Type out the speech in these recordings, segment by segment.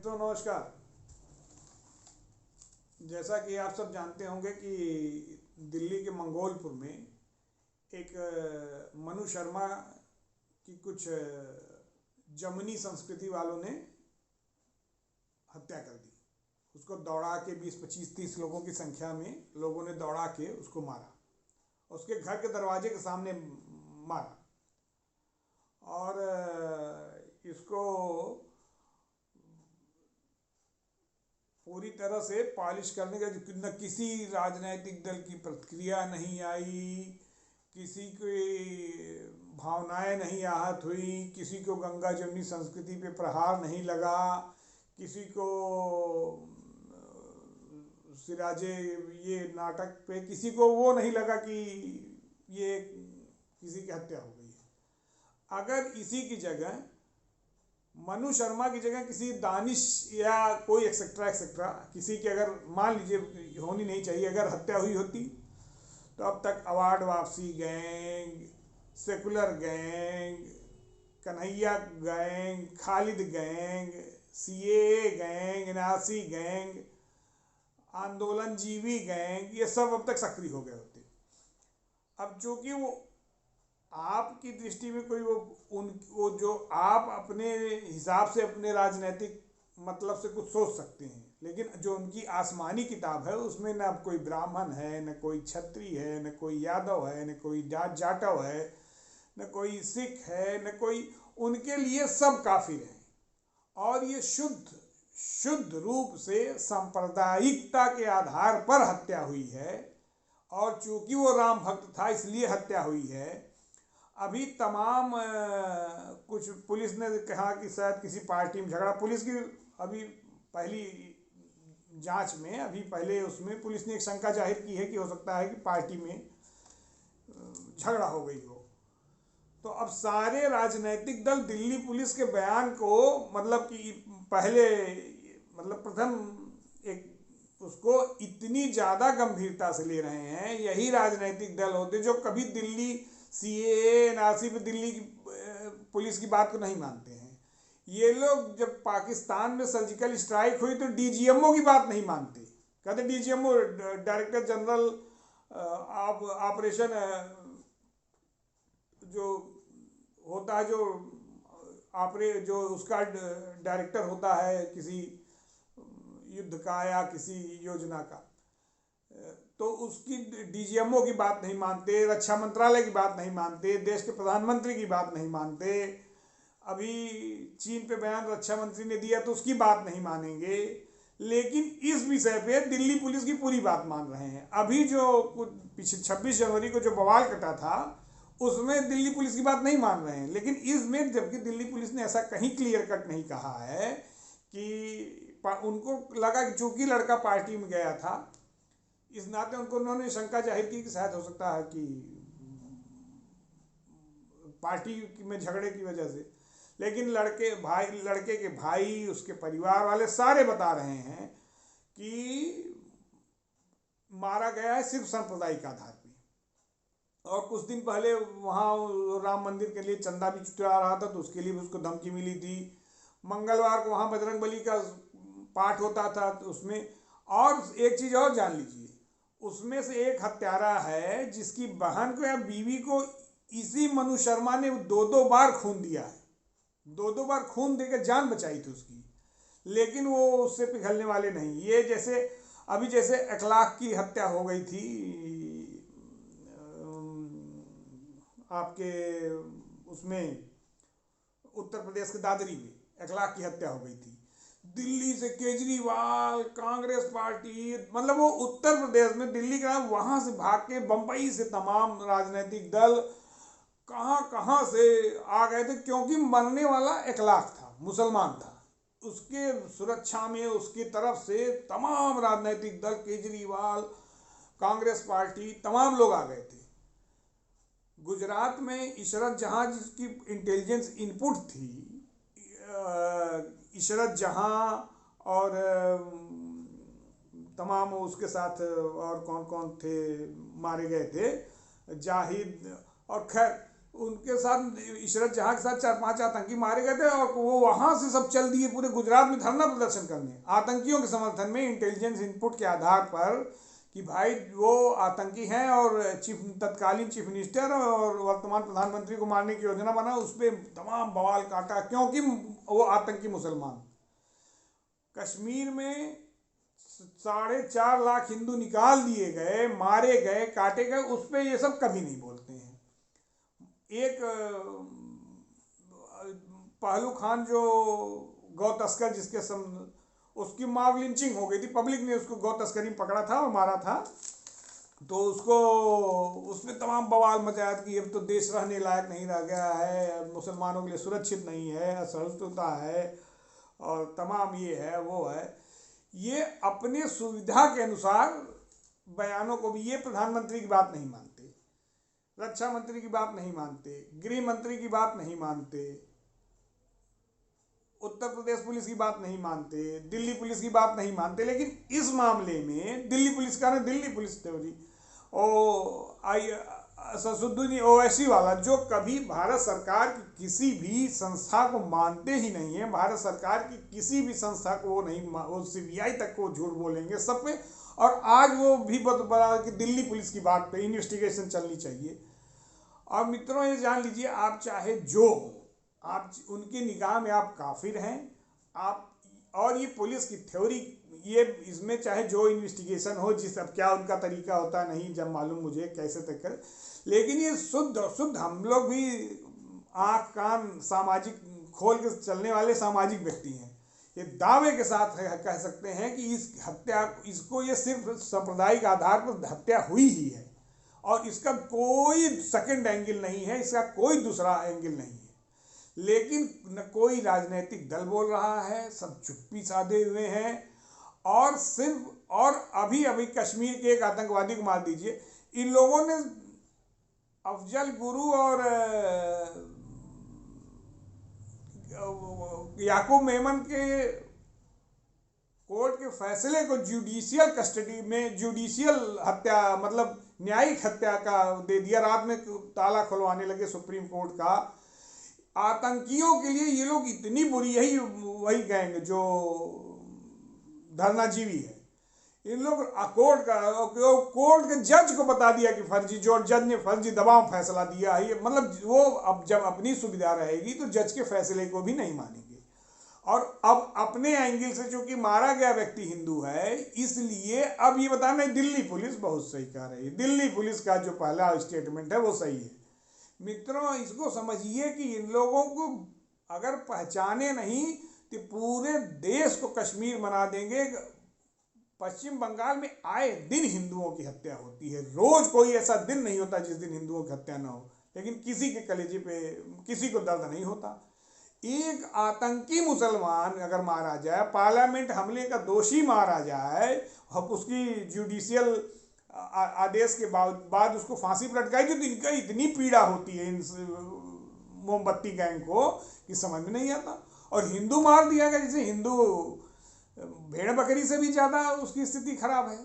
मित्रों नमस्कार। जैसा कि आप सब जानते होंगे कि दिल्ली के मंगोलपुर में एक मनु शर्मा की कुछ जमनी संस्कृति वालों ने हत्या कर दी। उसको दौड़ा के 20-25-30 लोगों की संख्या में लोगों ने दौड़ा के उसको मारा, उसके घर के दरवाजे के सामने मारा। और इसको पूरी तरह से पॉलिश करने का न किसी राजनीतिक दल की प्रतिक्रिया नहीं आई, किसी की भावनाएं नहीं आहत हुई, किसी को गंगा जमुनी संस्कृति पे प्रहार नहीं लगा, किसी को सिराजे ये नाटक पे किसी को वो नहीं लगा कि ये किसी की हत्या हो गई है। अगर इसी की जगह मनु शर्मा की जगह किसी दानिश या कोई एक्सेट्रा एक्सेट्रा किसी की अगर मान लीजिए होनी नहीं चाहिए, अगर हत्या हुई होती तो अब तक अवार्ड वापसी gang, secular gang, Kanhaiya gang, Khalid gang, CAA gang, NRC gang, आंदोलन जीवी गैंग, ये सब अब तक सक्रिय हो गए होते। अब चूंकि वो आपकी दृष्टि में कोई वो जो आप अपने हिसाब से अपने राजनीतिक मतलब से कुछ सोच सकते हैं, लेकिन जो उनकी आसमानी किताब है उसमें न कोई ब्राह्मण है, न कोई क्षत्रिय है, न कोई यादव है, न कोई जाटव है, न कोई सिख है, न कोई, उनके लिए सब काफिर हैं। और ये शुद्ध रूप से सांप्रदायिकता के आधार पर हत्या हुई है। और चूंकि वो राम भक्त था इसलिए हत्या हुई है। अभी तमाम कुछ पुलिस ने कहा कि शायद किसी पार्टी में झगड़ा, पुलिस की अभी पहली जांच में अभी पहले उसमें पुलिस ने एक शंका जाहिर की है कि हो सकता है कि पार्टी में झगड़ा हो गई हो। तो अब सारे राजनीतिक दल दिल्ली पुलिस के बयान को मतलब कि पहले मतलब प्रथम एक उसको इतनी ज़्यादा गंभीरता से ले रहे हैं। यही राजनीतिक दल होते जो कभी दिल्ली सीएए एनआरसी पे दिल्ली की पुलिस की बात को नहीं मानते हैं। ये लोग जब पाकिस्तान में सर्जिकल स्ट्राइक हुई तो डीजीएमओ की बात नहीं मानते। कहते डीजीएमओ डायरेक्टर जनरल ऑपरेशन जो होता है, जो उसका डायरेक्टर होता है किसी युद्ध का या किसी योजना का, तो उसकी डीजीएमओ की बात नहीं मानते, रक्षा मंत्रालय की बात नहीं मानते, देश के प्रधानमंत्री की बात नहीं मानते। अभी चीन पे बयान रक्षा मंत्री ने दिया तो उसकी बात नहीं मानेंगे, लेकिन इस विषय पे दिल्ली पुलिस की पूरी बात मान रहे हैं। अभी जो पीछे 26 जनवरी को जो बवाल कटा था उसमें दिल्ली पुलिस की बात नहीं मान रहे हैं, लेकिन इसमें जबकि दिल्ली पुलिस ने ऐसा कहीं क्लियर कट नहीं कहा है कि उनको लगा कि चूंकि लड़का पार्टी में गया था इस नाते उन्होंने शंका जाहिर की कि शायद हो सकता है कि पार्टी में झगड़े की वजह से। लेकिन लड़के के भाई, उसके परिवार वाले सारे बता रहे हैं कि मारा गया है सिर्फ सांप्रदायिक आधार पे। और कुछ दिन पहले वहाँ राम मंदिर के लिए चंदा भी चुरा रहा था तो उसके लिए भी उसको धमकी मिली थी। मंगलवार को वहाँ बजरंगबली का पाठ होता था तो उसमें, और एक चीज़ और जान लीजिए, उसमें से एक हत्यारा है जिसकी बहन को या बीवी को इसी मनु शर्मा ने 2-2 बार खून दिया है। 2-2 बार खून देकर जान बचाई थी उसकी, लेकिन वो उससे पिघलने वाले नहीं। ये जैसे अभी जैसे 1 लाख की हत्या हो गई थी आपके उसमें उत्तर प्रदेश के दादरी में 1 लाख की हत्या हो गई थी। दिल्ली से केजरीवाल, कांग्रेस पार्टी, मतलब वो उत्तर प्रदेश में दिल्ली का वहां से भाग के बंबई से तमाम राजनीतिक दल कहां से आ गए थे, क्योंकि मरने वाला 1 लाख था, मुसलमान था। उसके सुरक्षा में उसकी तरफ से तमाम राजनीतिक दल, केजरीवाल, कांग्रेस पार्टी, तमाम लोग आ गए थे। गुजरात में इशरत जहां जिसकी इंटेलिजेंस इनपुट थी, इशरत जहां और तमाम उसके साथ और कौन कौन थे मारे गए थे, जाहिद, और खैर उनके साथ इशरत जहाँ के साथ 4-5 आतंकी मारे गए थे और वो वहाँ से सब चल दिए पूरे गुजरात में धरना प्रदर्शन करने आतंकियों के समर्थन में, इंटेलिजेंस इनपुट के आधार पर कि भाई वो आतंकी हैं और तत्कालीन चीफ मिनिस्टर और वर्तमान प्रधानमंत्री को मारने की योजना बना। उस पर तमाम बवाल काटा क्योंकि वो आतंकी मुसलमान। कश्मीर में 4.5 लाख हिंदू निकाल दिए गए, मारे गए, काटे गए, उस पर ये सब कभी नहीं बोलते हैं। एक पहलू खान जो गौ तस्कर जिसके उसकी मॉब लिंचिंग हो गई थी, पब्लिक ने उसको गौ तस्करी में पकड़ा था और मारा था, तो उसको उसमें तमाम बवाल मचाया कि अब तो देश रहने लायक नहीं रह गया है, मुसलमानों के लिए सुरक्षित नहीं है, असहिष्णुता है और तमाम ये है वो है। ये अपने सुविधा के अनुसार बयानों को भी, ये प्रधानमंत्री की बात नहीं मानते, रक्षा मंत्री की बात नहीं मानते, गृह मंत्री की बात नहीं मानते, उत्तर प्रदेश पुलिस की बात नहीं मानते, दिल्ली पुलिस की बात नहीं मानते। लेकिन इस मामले में दिल्ली पुलिस का दिल्ली पुलिस थ्योरी असदुद्दीन ओवैसी वाला जो कभी भारत सरकार की किसी भी संस्था को मानते ही नहीं है, भारत सरकार की किसी भी संस्था को वो नहीं, वो सीबीआई तक को झूठ बोलेंगे सब पे। और आज वो भी बता कि दिल्ली पुलिस की बात पे इन्वेस्टिगेशन चलनी चाहिए। और मित्रों ये जान लीजिए, आप चाहे जो हो, आप उनकी निगाह में आप काफिर हैं। आप और ये पुलिस की थ्योरी, ये इसमें चाहे जो इन्वेस्टिगेशन हो, जिस अब क्या उनका तरीका होता नहीं जब मालूम मुझे कैसे तक कर, लेकिन ये शुद्ध हम लोग भी आँख कान सामाजिक खोल के चलने वाले सामाजिक व्यक्ति हैं। ये दावे के साथ कह सकते हैं कि इस हत्या, इसको ये सिर्फ सांप्रदायिक आधार पर हत्या हुई ही है और इसका कोई सेकंड एंगल नहीं है, इसका कोई दूसरा एंगल नहीं है। लेकिन न कोई राजनीतिक दल बोल रहा है, सब चुप्पी साधे हुए हैं और सिर्फ और अभी कश्मीर के एक आतंकवादी को मार दीजिए। इन लोगों ने अफजल गुरु और याकूब मेमन के कोर्ट के फैसले को जुडिशियल कस्टडी में, जुडिशियल हत्या मतलब न्यायिक हत्या का दे दिया। रात में ताला खुलवाने लगे सुप्रीम कोर्ट का। आतंकियों के लिए ये लोग इतनी बुरी, यही वही गैंग जो धरनाजीवी है, इन लोग कोर्ट के जज को बता दिया कि फर्जी, जो जज ने फर्जी दबाव फैसला दिया है, ये मतलब वो अब जब अपनी सुविधा रहेगी तो जज के फैसले को भी नहीं मानेंगे। और अब अपने एंगल से चूंकि मारा गया व्यक्ति हिंदू है, इसलिए अब ये बताना है दिल्ली पुलिस बहुत सही कह रही है, दिल्ली पुलिस का जो पहला स्टेटमेंट है वो सही है। मित्रों इसको समझिए कि इन लोगों को अगर पहचाने नहीं तो पूरे देश को कश्मीर बना देंगे। पश्चिम बंगाल में आए दिन हिंदुओं की हत्या होती है, रोज कोई ऐसा दिन नहीं होता जिस दिन हिंदुओं की हत्या ना हो, लेकिन किसी के कलेजे पे किसी को दर्द नहीं होता। एक आतंकी मुसलमान अगर मारा जाए, पार्लियामेंट हमले का दोषी मारा जाए, उसकी जुडिशियल आदेश के बाद उसको फांसी पर लटकाई, तो इनका इतनी पीड़ा होती है इन मोमबत्ती गैंग को कि समझ में नहीं आता। और हिंदू मार दिया गया, जैसे हिंदू भेड़ बकरी से भी ज़्यादा उसकी स्थिति खराब है।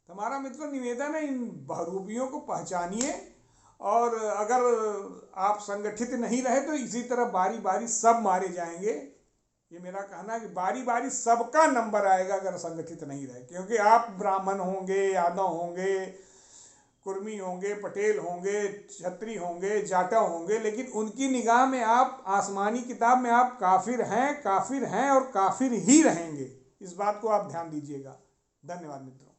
हमारा मित्रों निवेदन है, इन बहरूपियों को पहचानिए और अगर आप संगठित नहीं रहे तो इसी तरह बारी बारी सब मारे जाएंगे। ये मेरा कहना है कि बारी बारी सबका नंबर आएगा अगर संगठित नहीं रहे, क्योंकि आप ब्राह्मण होंगे, यादव होंगे, कुर्मी होंगे, पटेल होंगे, क्षत्रिय होंगे, जाटव होंगे, लेकिन उनकी निगाह में आप आसमानी किताब में आप काफिर हैं और काफिर ही रहेंगे। इस बात को आप ध्यान दीजिएगा। धन्यवाद मित्रों।